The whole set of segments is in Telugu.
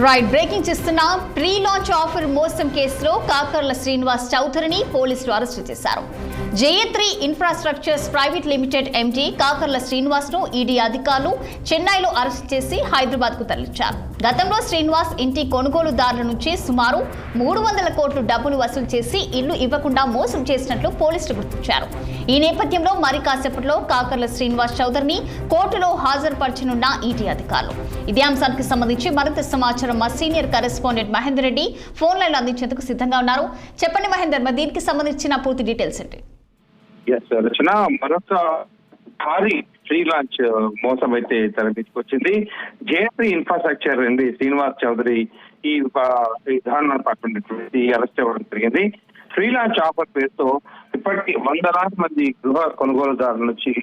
రైట్ బ్రేకింగ్ చేస్తున్న ప్రీ లాంచ్ ఆఫర్ మోసం కేసులో కాకర్ల శ్రీనివాస్ చౌదరిని పోలీసులు అరెస్టు చేశారు. Jayatri infrastructures private limited MD Kakarla Srinivas ను ఈడీ అధికారులు చెన్నైలో అరెస్టు చేసి హైదరాబాద్ కు తరలించారు. గతంలో శ్రీనివాస్ ఇంటి కొనుగోలుదారుల నుంచి సుమారు 300 కోట్లు డబ్బులు వసూలు చేసి ఇల్లు ఇవ్వకుండా మోసం చేసినట్లు పోలీసులు గుర్తించారు. ఈ నేపథ్యంలో మరి కాసేపట్లో కాకర్ల శ్రీనివాస్ చౌదరిని కోర్టులో హాజరుపరచనున్న ఈడీ అధికారులు. ఇదే అంశానికి సంబంధించి మరింత సమాచారం మా senior correspondent Mahender Reddy phone line అందించేందుకు సిద్ధంగా ఉన్నారు. చెప్పండి మహేందర్, మరి దీనికి సంబంధించిన పూర్తి డీటెయిల్స్ ఏంటి? మరొక భారీ ఫ్రీ లాంచ్ మోసం అయితే తెరపించుకొచ్చింది. జేఎస్సీ ఇన్ఫ్రాస్ట్రక్చర్ అండి శ్రీనివాస్ చౌదరి ఈ విధాన పట్టుకున్నటువంటి అరెస్ట్ అవ్వడం జరిగింది. ఫ్రీ లాంచ్ ఆఫర్ పేరుతో ఇప్పటికీ 100,000 మంది గృహ కొనుగోలుదారుల నుంచి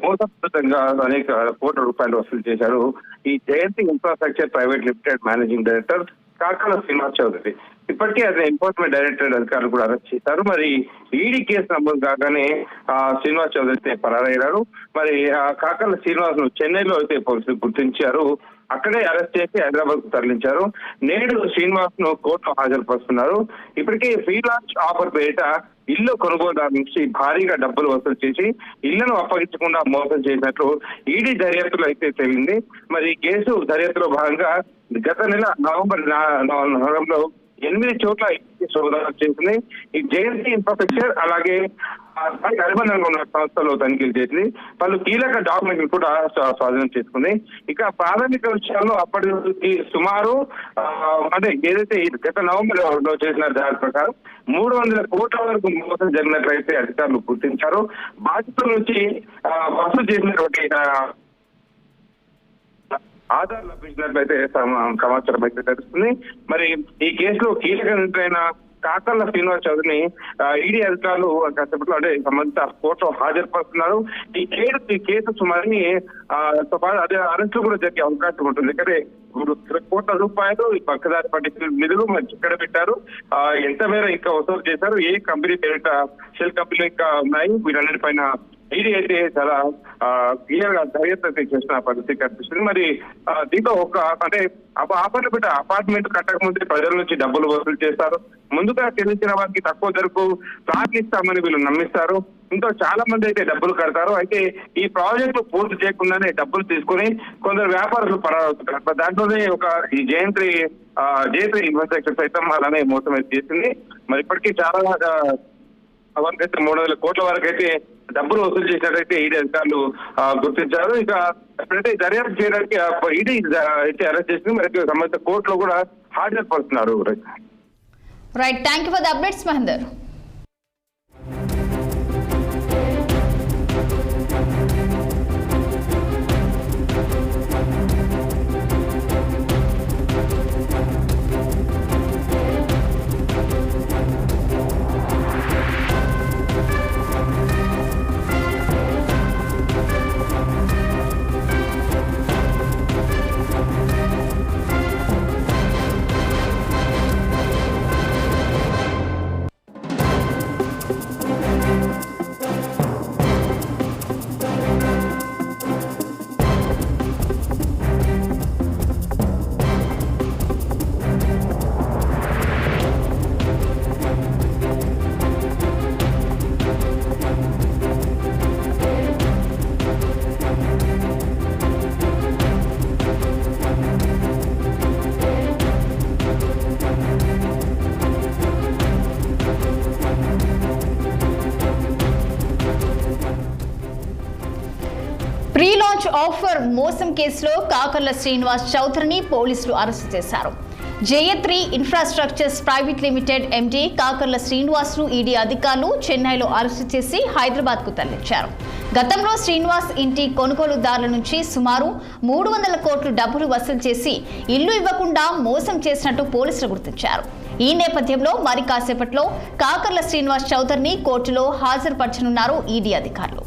మోసపూరితంగా అనేక కోట్ల రూపాయలు వసూలు చేశారు ఈ JSC infrastructure private limited managing director Kakarla Srinivas Chowdary. ఇప్పటికే అదే ఎన్ఫోర్స్మెంట్ డైరెక్టరేట్ అధికారులు కూడా అరెస్ట్ చేశారు. మరి ఈడీ కేసు నమోదు కాగానే శ్రీనివాస్ చౌదరి అయితే పరారయ్యారు. మరి కాకర్ల శ్రీనివాస్ ను చెన్నైలో అయితే పోలీసులు గుర్తించారు. అక్కడే అరెస్ట్ చేసి హైదరాబాద్ కు తరలించారు. నేడు శ్రీనివాస్ ను కోర్టులో హాజరుపరుస్తున్నారు. ఇప్పటికే ఫ్రీ లాంచ్ ఆఫర్ పేరిట ఇల్లు కొనుగోలుదారు నుంచి భారీగా డబ్బులు వసూలు చేసి ఇళ్లను అప్పగించకుండా మోసం చేసినట్లు ఈడీ దర్యాప్తులో అయితే తేలింది. మరి కేసు దర్యాప్తులో భాగంగా గత నెల నవంబర్లో 8 చోట్ల సోదాలు చేసింది. ఈ జేఎస్సీ ఇన్ఫ్రాస్ట్రక్చర్ అలాగే అనుబంధంగా ఉన్న సంస్థలో తనిఖీలు చేసింది. పలు కీలక డాక్యుమెంట్లు కూడా స్వాధీనం చేసుకుంది. ఇక ప్రాథమిక విషయాల్లో అప్పటి సుమారు ఏదైతే గత నవంబర్లో చేసిన దాని ప్రకారం 300 కోట్ల వరకు మోసం జరిగినట్లయితే అధికారులు గుర్తించారు. బాధితుల నుంచి వసూలు చేసినటువంటి ఆధార్ లభించినట్లయితే సమాచారం అయితే తెలుస్తుంది. మరి ఈ కేసులో కీలక నిందితులైన కాకర్ల శ్రీనివాస్ చౌదరిని ఈడీ అధికారులు కాసేపట్లో సంబంధిత కోర్టులో హాజరుపరుస్తున్నారు. ఈ కేసు సుమారుని అదే అరెస్టులు కూడా జరిగే అవకాశం ఉంటుంది. ఇక్కడ 3 కోట్ల రూపాయలు ఈ పక్కదారి పట్టిన నిధులు మరి ఎక్కడ పెట్టారు, ఎంత మేర ఇంకా వసూలు చేశారు, ఏ కంపెనీ పేరిట షెల్ కంపెనీలు ఇంకా ఉన్నాయి, వీటన్నిటిపైన ఈడీ అయితే చాలా క్లియర్ గా దర్యాప్తు అయితే చేసిన పరిస్థితి కనిపిస్తుంది. మరి దీంతో ఆఫర్లు పెట్ట అపార్ట్మెంట్ కట్టక ముందే ప్రజల నుంచి డబ్బులు వసూలు చేస్తారు. ముందుగా చెల్లించిన వారికి తక్కువ ధరకు ఫ్లాట్ ఇస్తామని వీళ్ళు నమ్మిస్తారు. ఇంకా చాలా మంది అయితే డబ్బులు కడతారు. అయితే ఈ ప్రాజెక్టు పూర్తి చేయకుండానే డబ్బులు తీసుకుని కొందరు వ్యాపారులు పరావుతున్నారు. దాంట్లోనే ఈ జేఎస్సీ ఇన్ఫ్రాస్ట్రక్చర్ సైతం అలానే మోసం అయితే చేసింది. మరి ఇప్పటికీ చాలా వరకైతే 300 కోట్ల వరకు అయితే డబ్బులు వసూలు చేసినట్టయితే ఈడీ అధికారులు గుర్తించారు. ఇక ఎప్పుడైతే దర్యాప్తు చేయడానికి ఈడీ అయితే అరెస్ట్ చేసింది. మరి సంబంధిత కోర్టులో కూడా హాజరుపరుస్తున్నారు. Right, thank you for the updates Mahender. Pre launch offer మోసం కేసులో కాకర్ల శ్రీనివాస్ చౌదరిని పోలీసులు అరెస్టు చేశారు. Jayatri infrastructures private limited MD Kakarla Srinivas ను ఈడీ అధికారులు చెన్నైలో అరెస్టు చేసి హైదరాబాద్ కు తరలించారు. గతంలో శ్రీనివాస్ ఇంటి కొనుగోలుదారుల నుంచి సుమారు 300 కోట్లు డబ్బులు వసూలు చేసి ఇల్లు ఇవ్వకుండా మోసం చేసినట్టు పోలీసులు గుర్తించారు. ఈ నేపథ్యంలో మరి కాసేపట్లో కాకర్ల శ్రీనివాస్ చౌదరిని కోర్టులో హాజరుపరచనున్నారు ఈడీ అధికారులు.